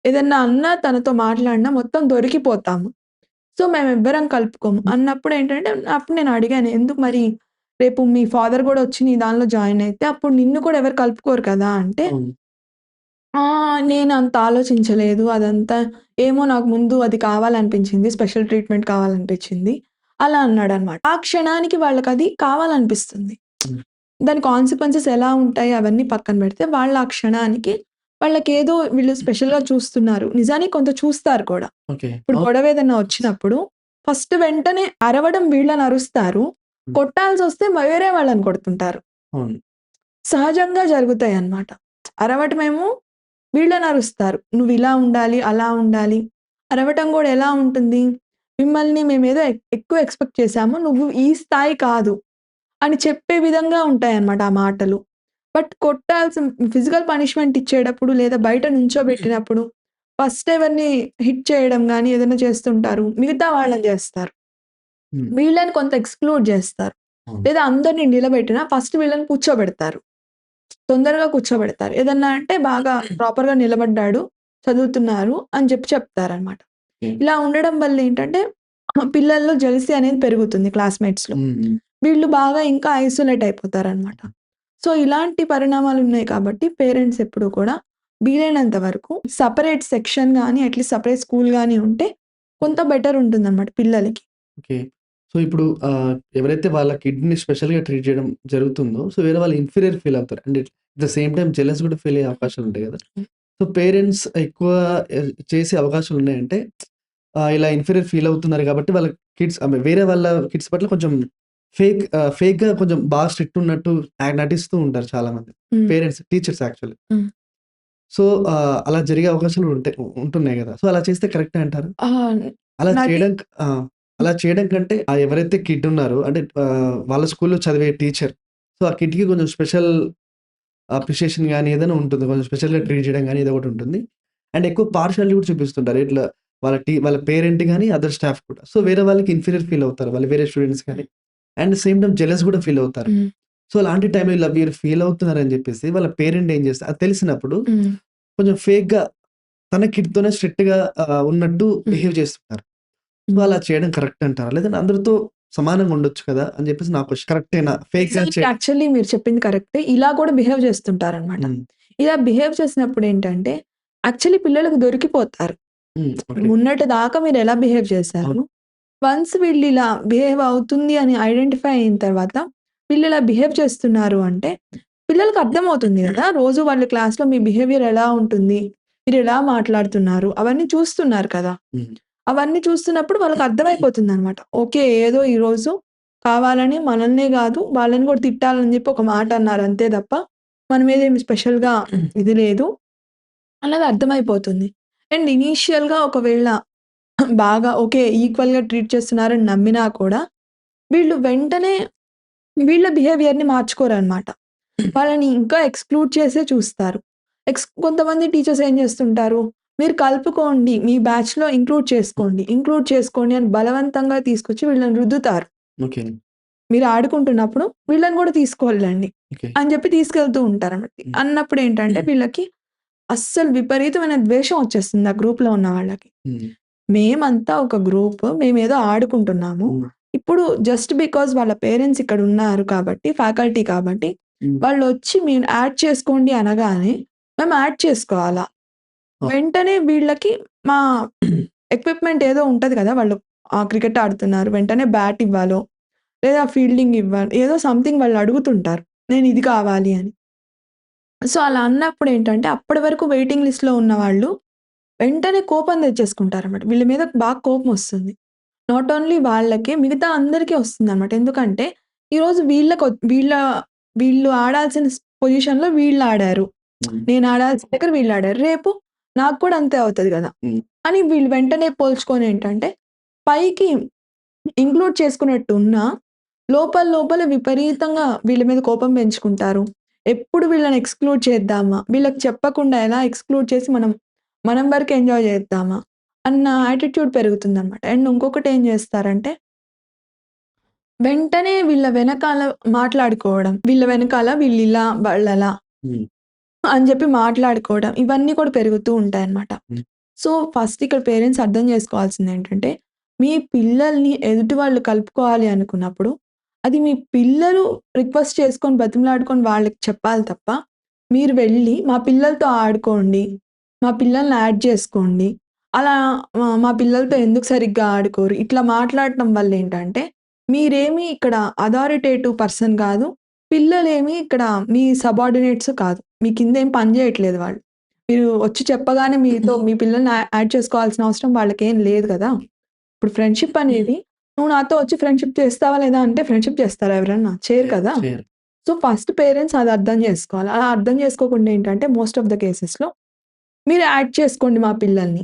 ఏదన్నా అన్నా తనతో మాట్లాడినా మొత్తం దొరికిపోతాము. సో, మేమెవ్వరం కలుపుకోము. అన్నప్పుడేంటంటే, అప్పుడు నేను అడిగాను. ఎందుకు మరి రేపు మీ ఫాదర్ గూడా వచ్చి నీ దానిలో జాయిన్ అయితే అప్పుడు నిన్ను కూడా ఎవరు కలుపుకోరు కదా! అంటే అవును. నేనంత ఆలోచించలేదు. అదంతా ఏమో నాకు ముందు అది కావాలనిపించింది. Special treatment కావాలనిపించింది. అలా అన్నాడనమాట. ఆ క్షణానికి వాళ్ళకది కావాలనిపిస్తుంది. హ్మ్. దాని కాన్సిక్వెన్సెస్ ఎలా ఉంటాయి అవన్నీ పక్కన పెడితే, వాళ్ళు ఆ క్షణానికి వాళ్ళకేదో వీళ్ళు స్పెషల్‌గా చూస్తున్నారు. నిజానికి కొంత చూస్తారు కూడా. ఓకే. ఇప్పుడు అవును. గొడవ ఏదన్నా వచ్చినప్పుడు ఫస్ట్ వెంటనే అరవడం వీళ్ళని అరుస్తారు. హ్మ్. కొట్టాల్సొస్తే వేరే వాళ్ళని కొడుతుంటారు. అవును. సహజంగా జరుగుతాయన్నమాట. అరవటమేమో వీళ్ళనరుస్తారు. "నువ్విలా ఉండాలి, అలా ఉండాలి." అరవటం గూడా ఎలా ఉంటుంది? "మిమ్మల్ని మేమేదో ఎక్కువ ఎక్స్‌పెక్ట్ చేశాము. నువ్వు ఈ స్థాయి కాదు." అని చెప్పే విధంగా ఉంటాయన్నమాట ఆ మాటలు. బట్ ఫిజికల్ పనిష్మెంట్ ఇచ్చేటప్పుడు లేదా బయట నుంచోబెట్టినప్పుడు ఫస్ట్ ఎవరిని హిట్ చేయడం గాని ఏదైనా చేస్తుంటారు. మిగతా వాళ్ళని జేస్తారు. హ్మ్. వీళ్ళని కొంత ఎక్స్‌క్లూడ్ జేస్తారు. అవును. లేదా అందరిని నిలబెట్టినా ఫస్ట్ వీళ్ళని కూర్చోబెడతారు. తొందరగా కూర్చోబెడతారు. ఏదన్నా అంటే బాగా ప్రాపర్‌గా నిలబడ్డాడు, చదువుతున్నారు అని చెప్తారనమాట. ఓకే. ఇలా ఉండడం వల్ల ఏంటంటే పిల్లల్లో జెలసీ అనేది పెరుగుతుంది క్లాస్‌మేట్స్‌లో. హ్మ్. హ్మ్. వీళ్ళు బాగా ఇంకా ఐసోలేట్ అయిపోతారనమాట. సో, ఇలాంటి పరిణామాలున్నాయి కాబట్టి పేరెంట్స్ ఎప్పుడూ కూడా వీలైనంత వరకు సెపరేట్ సెక్షన్ గాని, అట్‌లీస్ట్ సెపరేట్ స్కూల్ గాని ఉంటే కొంత బెటర్ ఉంటుందనమాట పిల్లలకి. ఓకే. సో, ఇప్పుడు ఎవరైతే వాళ్ళ కిడ్‌ని స్పెషల్‌గా ట్రీట్ చేయడం జరుగుతుందో, సో, వేరే వాళ్ళు ఇన్ఫీరియర్ ఫీల్ అవుతారు. And at the same time jealous కూడా ఫీల్ అయ్యే అవకాశాలుంటాయి గదా! సో, పేరెంట్స్ ఎక్కువ చేసే అవకాశాలున్నాయంటే ఇలా ఇన్ఫీరియర్ ఫీల్ అవుతున్నారు కాబట్టి వాళ్ళ వేరే వాళ్ళ కిడ్స్ పట్ల కొంచెం ఫేక్‌గా కొంచెం బాగా స్ట్రిక్ట్ ఉన్నట్టు నటిస్తూ ఉంటారు చాలామంది. హ్మ్. Parents, teachers actually. హ్మ్. సో, అలా జరిగే అవకాశాలు ఉంటున్నాయి గదా! సో, అలా చేస్తే కరెక్టే అంటారా? ఆ! అలా నటి చేయడం ఆ! అలా చేయడం కంటే ఎవరైతే కిడ్ ఉన్నారో అంటే వాళ్ళ స్కూల్‌లో చదివే టీచర్. సో, ఆ కిడ్‌కి కొంచెం స్పెషల్ అప్రిషియేషన్ గాని ఏదైనా ఉంటుంది. కొంచెం స్పెషల్‌గా ట్రీట్ చేయడం గాని ఏదో ఒకటి ఉంటుంది. అండ్ ఎక్కువ పార్షియాలిటీ కూడా చూపిస్తుంటారు. ఇట్లా వాళ్ళ పేరెంట్ గాని, అదర్ స్టాఫ్ కూడా. సో, వేరే వాళ్ళకి ఇన్ఫీరియర్ ఫీల్ అవుతారు. వాళ్ళు వేరే స్టూడెంట్స్ గాని. అండ్ సేమ్ టైమ్ జెలస్ కూడా ఫీల్ అవుతారు. హ్మ్. సో, అలాంటి టైంలో ఇలా వీరు ఫీల్ అవుతున్నారని చెప్పేసి వాళ్ళ పేరెంట్ ఏం చేస్తారు అది తెలిసినప్పుడు హ్మ్. కొంచెం ఫేక్‌గా తన కిడ్‌తోనే స్ట్రిక్ట్‌గా ఉన్నట్టు హ్మ్. బిహేవ్ చేస్తుంటారు. సో, హ్మ్. అలా చేయడం కరెక్ట్ అంటారా? లేదంటే అందరితో సమానంగా ఉండొచ్చు కదా! అని చెప్పేసి నా క్వెషన్. కరెక్టేనా? ఫేక్‌గా నిజానికి యాక్చువల్లీ మీరు చెప్పింది కరెక్టే. ఇలా కూడా బిహేవ్ చేస్తుంటారనమాట. హ్మ్. ఇలా బిహేవ్ చేసినప్పుడేంటంటే, యాక్చువల్లీ పిల్లలకు దొరికిపోతారు. హ్మ్. ఓకే. మొన్నటి దాకా మీరెలా బిహేవ్ అవును. చేశారు? వన్స్ వీళ్ళిలా బిహేవ్ అవుతుంది అని ఐడెంటిఫై అయిన తర్వాత, వీళ్ళిలా బిహేవ్ చేస్తున్నారు అంటే, పిల్లలకి అర్థమవుతుంది గదా! రోజు వాళ్ళ క్లాస్‌లో మీ బిహేవియర్ ఎలా ఉంటుంది? మీరెలా మాట్లాడుతున్నారు? అవన్నీ చూస్తున్నారు కదా! హ్మ్. అవన్నీ చూస్తున్నప్పుడు వాళ్ళకి అర్థమైపోతుందనమాట. ఓకే. ఏదో ఈరోజు కావాలని మనల్నే గాదు, వాళ్ళని గూడా తిట్టాలని జెప్పి ఒక మాట అన్నారు అంతే తప్ప, మన మీదేమి స్పెషల్‌గా ఇది లేదు అన్నది అర్థమైపోతుంది. అండ్ ఇనీషియల్‌గా ఒకవేళ బాగా ఓకే. ఈక్వల్‌గా ట్రీట్ చేస్తున్నారని నమ్మినా కూడా, వీళ్ళు వెంటనే వీళ్ళ బిహేవియర్‌ని మార్చుకోరనమాట. వాళ్ళని ఇంకా ఎక్స్‌క్లూడ్ చేసే చూస్తారు. కొంతమంది టీచర్స్ ఏం చేస్తుంటారు, మీరు కలుపుకోండి. మీ బ్యాచ్‌లో ఇంక్లూడ్ చేసుకోండి అని బలవంతంగా తీసుకొచ్చి వీళ్ళని రుద్దుతారు. ఓకే. మీరు ఆడుకుంటున్నప్పుడు వీళ్ళని కూడా తీసుకోళ్ళండి ఓకే. అని చెప్పి తీసుకెళ్తూ ఉంటారన్నమాట. హ్మ్. అన్నప్పుడు ఏంటంటే వీళ్ళకి అస్సలు విపరీతమైన ద్వేషం వచ్చేస్తుంది ఆ గ్రూప్‌లో ఉన్న వాళ్ళకి. హ్మ్. మేమంతా ఒక గ్రూప్. మేమేదో ఆడుకుంటున్నాము. హ్మ్. ఇప్పుడు జస్ట్ బికాజ్ వాళ్ళ పేరెంట్స్ ఇక్కడ ఉన్నారు కాబట్టి, ఫ్యాకల్టీ కాబట్టి, హ్మ్. వాళ్ళొచ్చి మీరు యాడ్ చేసుకోండి అనగానే మేము యాడ్ చేసుకోవాలా? ఆ! వెంటనే వీళ్ళకి మా ఎక్విప్‌మెంట్ ఏదో ఉంటది కదా! వాళ్ళు క్రికెట్ ఆడుతున్నారు. వెంటనే బ్యాట్ ఇవ్వాలో, లేదా ఫీల్డింగ్ ఇవ్వాలి. ఏదో సంథింగ్ వాళ్ళు అడుగుతుంటారు. నేను ఇది కావాలి అని. సో, అలా అన్నప్పుడు ఏంటంటే అప్పటి వరకు వెయిటింగ్ లిస్ట్‌లో ఉన్నవాళ్ళు వెంటనే కోపం తెచ్చేసుకుంటారన్నమాట. వీళ్ళ మీద బాగా కోపమొస్తుంది. నాట్ ఓన్లీ వాళ్ళకే మిగతా అందరికీ వస్తుందన్నమాట. ఎందుకంటే ఈరోజు వీళ్ళు ఆడాల్సిన పొజిషన్‌లో వీళ్ళాడారు. హ్మ్. నేను ఆడాల్సిన దగ్గర వీళ్ళాడారు. రేపు నాకు కూడా అంతే అవుతది గదా! హ్మ్. అని వీళ్ళు వెంటనే పోల్చుకొని ఏంటంటే పైకి ఇంక్లూడ్ చేసుకున్నట్టున్నా లోపల విపరీతంగా వీళ్ళ మీద కోపం పెంచుకుంటారు. ఎప్పుడు వీళ్ళని ఎక్స్‌క్లూడ్ చేద్దామా? వీళ్ళకి చెప్పకుండా ఎలా ఎక్స్‌క్లూడ్ చేసి మనం వరకు ఎంజాయ్ చేద్దామా? అన్న యాటిట్యూడ్ పెరుగుతుందన్నమాట. అండ్ ఇంకొకటేం చేస్తారంటే వెంటనే వీళ్ళ వెనకాల మాట్లాడుకోవడం. వీళ్ళ వెనకాల వీళ్ళిలా, వాళ్ళలా హ్మ్. అని చెప్పి మాట్లాడుకోవడం. ఇవన్నీ కూడా పెరుగుతూ ఉంటాయన్నమాట. హ్మ్. సో, ఫస్ట్ ఇక్కడ పేరెంట్స్ అర్థం చేసుకోవాల్సిందేంటంటే, మీ పిల్లల్ని ఎదుటి వాళ్ళు కలుపుకోవాలి అనుకున్నప్పుడు, అది మీ పిల్లలు రిక్వెస్ట్ చేసుకొని, బతిమలాడుకొని వాళ్ళకి చెప్పాలి తప్ప, మీరు వెళ్ళి మా పిల్లలతో ఆడుకోండి, మా పిల్లల్ని యాడ్ చేసుకోండి, అలా మా పిల్లలతో ఎందుకు సరిగ్గా ఆడుకోరు, ఇట్లా మాట్లాడటం వల్లేంటంటే, మీరేమి ఇక్కడ అథారిటేటివ్ పర్సన్ కాదు. పిల్లలేమి ఇక్కడ మీ సబార్డినేట్స్ కాదు. మీ కిందేం పని చేయట్లేదు వాళ్ళు. మీరు వచ్చి చెప్పగానే మీ పిల్లల్ని యాడ్ చేసుకోవాల్సిన అవసరం వాళ్ళకేం లేదు గదా! ఇప్పుడు ఫ్రెండ్‌షిప్ అనేది నువ్వు నాతో వచ్చి ఫ్రెండ్‌షిప్ చేస్తావా లేదా అంటే ఫ్రెండ్‌షిప్ చేస్తారా ఎవరన్నా? చేయరు కదా! చేయరు. సో, ఫస్ట్ పేరెంట్స్ అది అర్థం చేసుకోవాలి. అలా అర్థం చేసుకోకుండా ఏంటంటే మోస్ట్ ఆఫ్ ద కేసెస్‌లో మీరు యాడ్ చేసుకోండి మా పిల్లల్ని.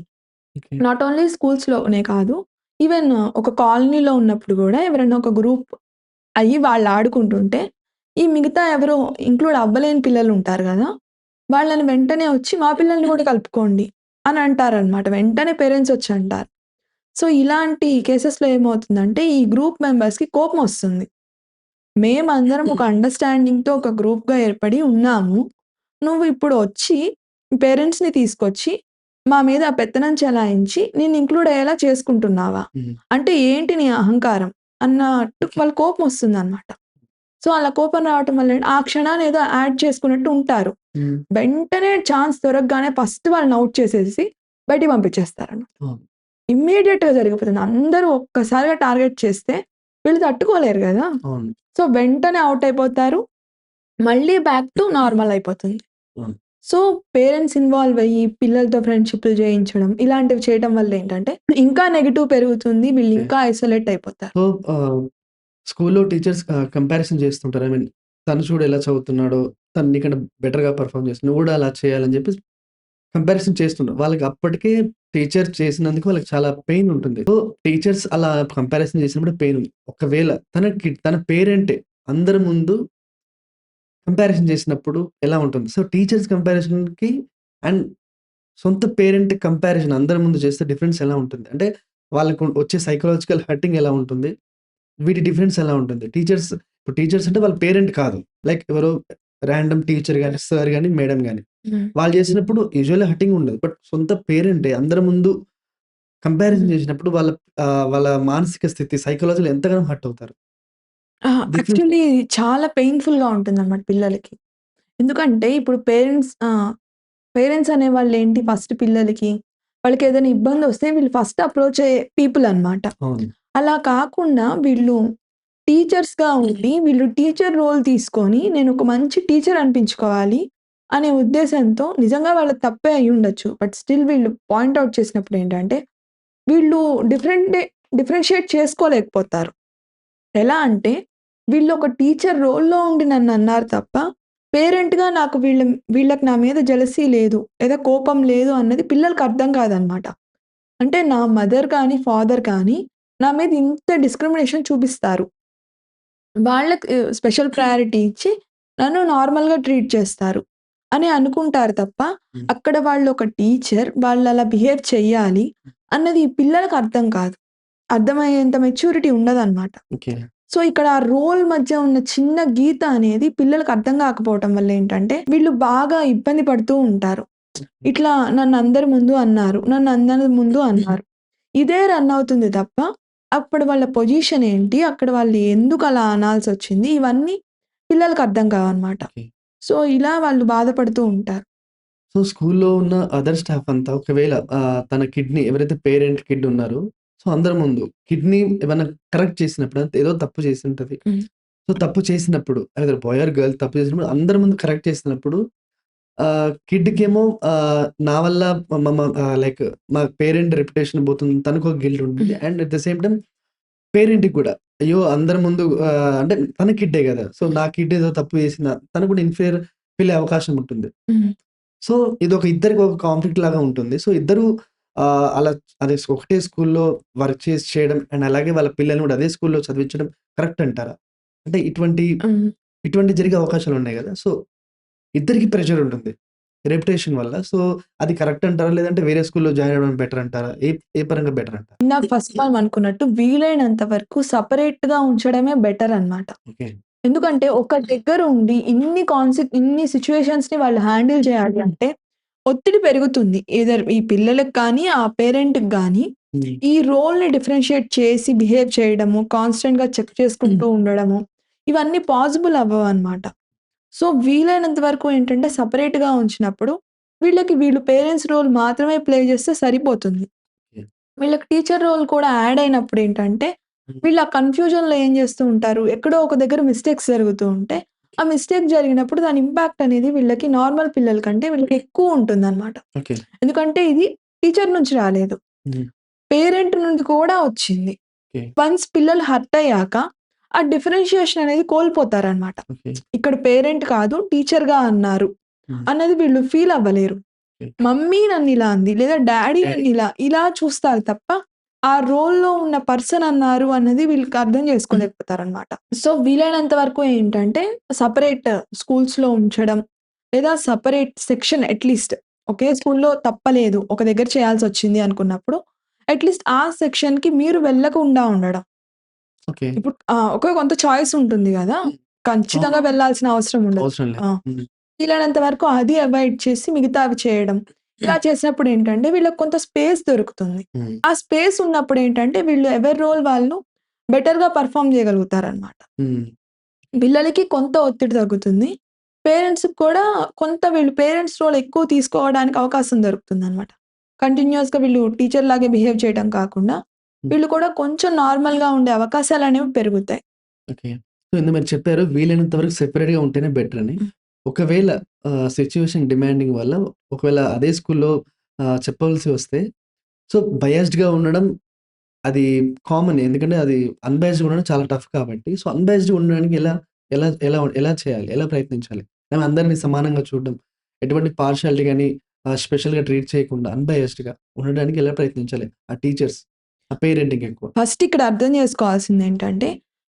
ఓకే. నాట్ ఓన్లీ స్కూల్స్‌లోనే కాదు. ఈవెన్ ఒక కాలనీలో ఉన్నప్పుడు గూడా ఎవరైనా ఒక గ్రూప్ అయ్యి వాళ్ళు ఆడుకుంటుంటే, ఈ మిగతా ఎవరో ఇంక్లూడ్ అవ్వలేని పిల్లలుంటారు గదా! వాళ్ళని వెంటనే వచ్చి మా పిల్లల్ని గూడా కలుపుకోండి అని అంటారనమాట. వెంటనే పేరెంట్స్ వచ్చి అంటారు. సో, ఇలాంటి కేసెస్‌లో ఏమవుతుందంటే ఈ గ్రూప్ మెంబర్స్‌కి కోపమొస్తుంది. మేమందరం ఒక అండర్‌స్టాండింగ్‌తో ఒక గ్రూప్‌గా ఏర్పడి ఉన్నాము. నువ్వు ఇప్పుడు వచ్చి పేరెంట్స్‌ని తీసుకొచ్చి మా మీద పెత్తనం చెలాయించి నిన్ను ఇంక్లూడ్ అయ్యేలా చేసుకుంటున్నావా? హ్మ్. అంటే ఏంటి నీ అహంకారం? అన్నట్టు ఓకే. వాళ్ళ కోపమొస్తుందనమాట. సో, అలా కోపం రావటం వల్ల ఆ క్షణాన ఏదో యాడ్ చేసుకున్నట్టు ఉంటారు. హ్మ్. వెంటనే ఛాన్స్ దొరకగానే ఫస్ట్ వాళ్ళని ఔట్ చేసేసి బయటికి పంపించేస్తారనమాట. అవును. ఇమ్మీడియేట్‌గా జరిగిపోతుంది. అందరూ ఒక్కసారిగా టార్గెట్ చేస్తే వీళ్ళు తట్టుకోలేరు గదా! అవును. సో, వెంటనే ఔట్ అయిపోతారు. మళ్ళీ బ్యాక్ టు నార్మల్ అయిపోతుంది. అవును. సో, పేరెంట్స్ ఇన్వాల్వ్ అయ్యి పిల్లలతో ఫ్రెండ్‌షిప్‌లు చేయించడం ఇలాంటివి చేయటం వల్ల ఏంటంటే ఇంకా నెగెటివ్ పెరుగుతుంది. వీళ్ళు ఓకే. ఇంకా ఐసోలేట్ అయిపోతారు. సో, స్కూల్‌లో టీచర్స్ కంపారిజన్ చేస్తుంటారు. ఐ మీన్ తను చూడు ఎలా చదువుతున్నాడో, తను నీకన్నా బెటర్‌గా పెర్ఫార్మ్ చేస్తుంది. నువ్వు కూడా అలా చేయాలని చెప్పేసి కంపారిజన్ చేస్తుంటారు. వాళ్ళకి అప్పటికే టీచర్ చేసినందుకు వాళ్ళకి చాలా పెయిన్ ఉంటుంది. సో, టీచర్స్ అలా కంపారిజన్ చేసినప్పుడు పెయిన్ ఉంది. ఒకవేళ తన పేరెంటే అందరి ముందు కంపారిజన్ చేసినప్పుడు ఎలా ఉంటుంది? సో, టీచర్స్ కంపారిజన్‌కి అండ్ సొంత పేరెంట్ కంపారిజన్ అందరి ముందు చేస్తే డిఫరెన్స్ ఎలా ఉంటుంది? అంటే వాళ్ళకు వచ్చే సైకలాజికల్ హర్టింగ్ ఎలా ఉంటుంది? వీటి డిఫరెన్స్ ఎలా ఉంటుంది? ఇప్పుడు టీచర్స్ అంటే వాళ్ళ పేరెంట్ కాదు. లైక్ ఎవరో రాండమ్ టీచర్ గాని, సార్ గాని, మేడమ్ గాని. హ్మ్. వాళ్ళు చేసినప్పుడు యూజువల్లీ హర్టింగ్ ఉండదు. బట్ సొంత పేరెంటే అందరి ముందు కంపారిజన్ చేసినప్పుడు వాళ్ళ మానసిక స్థితి సైకలాజికల్ ఎంతగానో హర్ట్ అవుతారు. డిఫరెన్స్ యాక్చువల్లీ చాలా పెయిన్‌ఫుల్‌గా ఉంటుందన్నమాట పిల్లలకి. ఎందుకంటే ఇప్పుడు పేరెంట్స్ అనేవాళ్ళేంటి ఫస్ట్ పిల్లలకి వాళ్ళకేదైనా ఇబ్బందొస్తే వీళ్ళు ఫస్ట్ అప్రోచ్ అయ్యే పీపుల్ అన్నమాట. అవును. అలా కాకుండా వీళ్ళు టీచర్స్‌గా ఉండి వీళ్ళు టీచర్ రోల్ తీసుకొని నేనొక మంచి టీచర్ అనిపించుకోవాలి అనే ఉద్దేశంతో నిజంగా వాళ్ళది తప్పే అయ్యుండొచ్చు. బట్ స్టిల్ వీళ్ళు పాయింట్ ఔట్ చేసినప్పుడేంటంటే వీళ్ళు డిఫరెన్షియేట్ చేసుకోలేకపోతారు. ఎలా అంటే, వీళ్ళొక టీచర్ రోల్‌లో ఉండి నన్నన్నారు తప్ప, పేరెంట్‌గా నాకు వీళ్ళకి నా మీద జెలసీ లేదు, లేదా కోపం లేదు అన్నది పిల్లలకి అర్థం కాదనమాట. అంటే నా మదర్ కానీ, ఫాదర్ కానీ నా మీద ఇంత డిస్క్రిమినేషన్ చూపిస్తారు. వాళ్ళకి స్పెషల్ ప్రయారిటీ ఇచ్చి నన్ను నార్మల్‌గా ట్రీట్ చేస్తారు. అని అనుకుంటారు తప్ప, హ్మ్. అక్కడ వాళ్ళు ఒక టీచర్ వాళ్ళు అలా బిహేవ్ చెయ్యాలి అన్నది ఈ పిల్లలకి అర్థం కాదు. అర్థమయ్యేంత మెచ్యూరిటీ ఉండదనమాట. ఓకే. సో, ఇక్కడ ఆ రోల్ మధ్య ఉన్న చిన్న గీత అనేది పిల్లలకి అర్థం కాకపోవటం వల్ల ఏంటంటే, వీళ్ళు బాగా ఇబ్బంది పడుతూ ఉంటారు. ఇట్లా నన్నందరి ముందు అన్నారు. నన్నందరి ముందు అన్నారు. ఇదే రన్ అవుతుంది తప్ప, అప్పుడు వాళ్ళ పొజిషన్ ఏంటి? అక్కడ వాళ్ళు ఎందుకలా అనాల్సొచ్చింది? ఇవన్నీ పిల్లలకి అర్థం కావనమాట. ఓకే. సో, ఇలా వాళ్ళు బాధపడుతూ ఉంటారు. సో, స్కూల్‌లో ఉన్న అదర్ స్టాఫ్ అంతా ఒకవేళ తన కిడ్‌ని ఎవరైతే పేరెంట్ కిడ్ ఉన్నారో, సో, అందరి ముందు కిడ్‌ని ఏమన్నా కరెక్ట్ చేసినప్పుడు అంటే ఏదో తప్పు చేసుంటది. హ్మ్. సో, తప్పు చేసినప్పుడు ఐదర్ బాయ్ ఆర్ గర్ల్ తప్పు చేసినప్పుడు అందరి ముందు కరెక్ట్ చేసినప్పుడు కిడ్‌కేమో నా వల్ల లైక్ మా పేరెంట్ రెప్యుటేషన్ పోతుంది. తనకొక గిల్ట్ ఉంటుంది. Hmm. And at the same time పేరెంట్‌కి కూడా అయ్యో! అందరి ముందు అంటే తన కిడ్డే గదా! సో, నా కిడ్ ఏదో తప్పు చేసిందా తను కూడా ఇన్‌ఫీరియర్ ఫీల్ అయ్యే అవకాశం ఉంటుంది. హ్మ్. సో, ఇదొక ఇద్దరికి ఒక కాన్ఫ్లిక్ట్ లాగా ఉంటుంది. సో, ఇద్దరు అలా అదే ఒకటే స్కూల్‌లో వర్క్ చేయడం అండ్ అలాగే వాళ్ళ పిల్లల్ని కూడా అదే స్కూల్‌లో చదివించడం కరెక్ట్ అంటారా? అంటే హ్మ్. ఇటువంటి జరిగే అవకాశాలున్నాయి గదా! సో, ఇద్దరికీ ప్రెషర్ ఉంటుంది. రెప్యుటేషన్ వల్ల. సో, అది కరెక్ట్ అంటారా? లేదంటే వేరే స్కూల్‌లో జాయిన్ అవ్వడం బెటర్ అంటారా? ఏ పరంగా బెటర్ అంటారు? ఇందాక ఫస్ట్ మనం అనుకున్నట్టు వీలైనంత వరకు సెపరేట్‌గా ఉంచడమే బెటర్ అన్నమాట. ఓకే. ఎందుకంటే ఒక దగ్గర ఉండి ఇన్ని సిట్యుయేషన్స్‌ని వాళ్ళు హ్యాండిల్ చేయాలి అంటే ఒత్తిడి పెరుగుతుంది. ఎయిదర్ ఈ పిల్లలకి కానీ, ఆ పేరెంట్‌కి గానీ హ్మ్. ఈ రోల్‌ని డిఫరెన్షియేట్ చేసి బిహేవ్ చేయడము, కాన్స్టెంట్‌గా చెక్ చేసుకుంటూ ఉండడము, ఇవన్నీ పాసిబుల్ అవ్వవన్నమాట. సో, వీలైనంత వరకు ఏంటంటే సెపరేట్‌గా ఉంచినప్పుడు వీళ్ళు పేరెంట్స్ రోల్ మాత్రమే ప్లే చేస్తే సరిపోతుంది. ఓకే. వీళ్ళకి టీచర్ రోల్ కూడా యాడ్ అయినప్పుడు ఏంటంటే, హ్మ్. వీళ్ళు ఆ కన్‌ఫ్యూజన్‌లో ఏం చేస్తూ ఉంటారు, ఎక్కడో ఒక దగ్గర మిస్టేక్స్ జరుగుతూ ఉంటే, ఆ మిస్టేక్ జరిగినప్పుడు దాని ఇంపాక్ట్ అనేది వీళ్ళకి నార్మల్ పిల్లల కంటే వీళ్ళకి ఎక్కువ ఉంటుందన్నమాట. ఓకే. ఎందుకంటే ఇది టీచర్ నుంచి రాలేదు. హ్మ్. పేరెంట్ నుండి కూడా వచ్చింది. ఓకే. వన్స్ పిల్లలు హర్ట్ అయ్యాక ఆ డిఫరెన్షియేషన్ అనేది కోల్పోతారనమాట. ఓకే. ఇక్కడ పేరెంట్ కాదు టీచర్‌గా అన్నారు హ్మ్. అన్నది వీళ్ళు ఫీల్ అవ్వలేరు. ఓకే. మమ్మీ నన్నిలా అంది లేదా డ్యాడీ డాడీ ఇలా చూస్తారు తప్ప ఆ రోల్‌లో ఉన్న పర్సన్ అన్నారు అన్నది వీళ్ళకి అర్థం చేసుకోలేకపోతారనమాట. సో, వీలైనంత వరకు ఏంటంటే సెపరేట్ స్కూల్స్‌లో ఉంచడం లేదా సెపరేట్ సెక్షన్ అట్‌లీస్ట్ ఒకే స్కూల్‌లో తప్పలేదు. ఒక దగ్గర చేయాల్సొచ్చింది అనుకున్నప్పుడు అట్‌లీస్ట్ ఆ సెక్షన్‌కి మీరు వెళ్ళకుండా ఉండడం. ఓకే. ఇప్పుడు కొంత చాయిస్ ఉంటుంది గదా! ఖచ్చితంగా అవును. వెళ్ళాల్సిన అవసరం ఉండదు. అవసరం ఆ! లేదు. హ్మ్. వీలైనంత వరకు అది అవాయిడ్ చేసి మిగతావి చేయడం. ఇలా చేసినప్పుడు ఏంటంటే వీళ్ళకి కొంత స్పేస్ దొరుకుతుంది. హ్మ్. ఆ స్పేస్ ఉన్నప్పుడు ఏంటంటే వీళ్ళు ఎవరి రోల్ వాళ్ళు బెటర్‌గా పెర్ఫార్మ్ చేయగలుగుతారనమాట. హ్మ్. పిల్లలకి కొంత ఒత్తిడి తగ్గుతుంది. పేరెంట్స్‌కి కూడా కొంత వీళ్ళు పేరెంట్స్ రోల్ ఎక్కువ తీసుకోవడానికి అవకాశం దొరుకుతుందనమాట. కంటిన్యూయస్‌గా వీళ్ళు టీచర్ లాగే బిహేవ్ చేయడం కాకుండా, హ్మ్. వీళ్ళు కూడా కొంచెం నార్మల్‌గా ఉండే అవకాశాలనేవి పెరుగుతాయి. ఓకే. సో, ఇందాక మీరు చెప్పారు వీలైనంత వరకు సెపరేట్‌గా ఉంటేనే బెటర్ అని. హ్మ్. ఒకవేళ సిట్యుయేషన్ డిమాండింగ్ వల్ల ఒకవేళ అదే స్కూల్‌లో చెప్పవలసి వస్తే సో, బయాస్డ్‌గా ఉండడం అది కామన్. ఎందుకంటే అది అన్‌బయాస్డ్‌గా ఉండడం చాలా టఫ్ కాబట్టి. సో, అన్‌బయాస్డ్‌గా ఉండడానికి ఎలా ఎలా ఎలా ఎలా చేయాలి? ఎలా ప్రయత్నించాలి? అందరిని సమానంగా చూడడం, ఎటువంటి పార్షియాలిటీ గాని స్పెషల్‌గా ట్రీట్ చేయకుండా అన్‌బయాస్డ్‌గా ఉండడానికి ఎలా ప్రయత్నించాలి? ఆ టీచర్స్, ఆ పేరెంటింగ్ ఎక్కువ. ఫస్ట్ ఇక్కడ అర్థం చేసుకోవాల్సిందేంటంటే,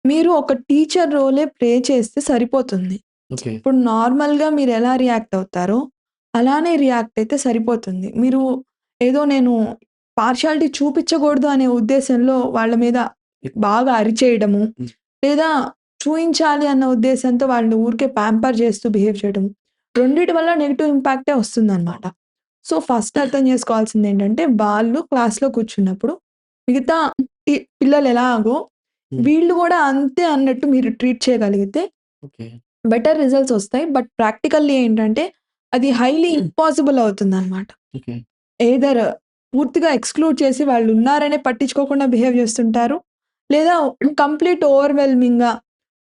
మీరు ఒక టీచర్ రోలే ప్లే చేస్తే సరిపోతుంది. ఓకే. ఇప్పుడు నార్మల్‌గా మీరెలా రియాక్ట్ అవుతారో, అలానే రియాక్ట్ అయితే సరిపోతుంది. మీరు ఏదో నేను పార్షియాలిటీ చూపిచ్చకూడదు అనే ఉద్దేశంలో వాళ్ళ మీద ఇప్ బాగా అరిచేయడము, హ్మ్. లేదా చూయించాలి అన్న ఉద్దేశంతో వాళ్ళని ఊరికే ప్యాంపర్ చేస్తూ బిహేవ్ చేయడం. రెండిటి వల్ల నెగెటివ్ ఇంపాక్టే వస్తుందనమాట. సో, ఫస్ట్ అర్థం చేసుకోవాల్సిందేంటంటే, వాళ్ళు క్లాస్‌లో కూర్చున్నప్పుడు మిగతా పిల్లలు ఎలాగో హ్మ్. వీళ్ళు గూడా అంతే అన్నట్టు మీరు ట్రీట్ చేయగలిగితే ఓకే. బెటర్ రిజల్ట్స్ ఒస్తాయి. బట్ ప్రాక్టికల్లీ ఏంటంటే అది హైలీ ఇంపాసిబుల్ అవుతుందనమాట. ఓకే. ఎయిదర్ పూర్తిగా ఎక్స్‌క్లూడ్ చేసి వాళ్ళున్నారనే పట్టించుకోకుండా బిహేవ్ చేస్తుంటారు. లేదా కంప్లీట్ ఓవర్‌వెల్మింగ్‌గా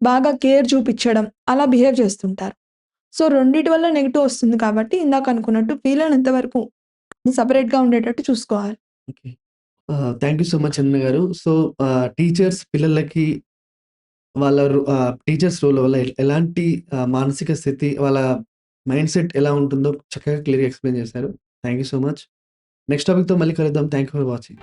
బాగా కేర్ చూపిచ్చడం అలా బిహేవ్ చేస్తుంటారు. సో, రెండిటి వల్ల నెగెటివ్ ఒస్తుంది కాబట్టి ఇందాక అనుకున్నట్టు వీలైనంత వరకు సెపరేట్‌గా ఉండేటట్టు చూసుకోవాలి. Okay. Thank you so much Chandana గారు. సో, టీచర్స్ పిల్లలకి టీచర్స్ రోల్ వల్ల ఎలాంటి మానసిక స్థితి, వాళ్ళ మైండ్‌సెట్ ఎలా ఉంటుందో చక్కగా క్లియర్‌గా ఎక్స్‌ప్లెయిన్ చేశారు. Thank you so much. Next టాపిక్‌తో మళ్ళీ కలుద్దాం. Thank you for watching.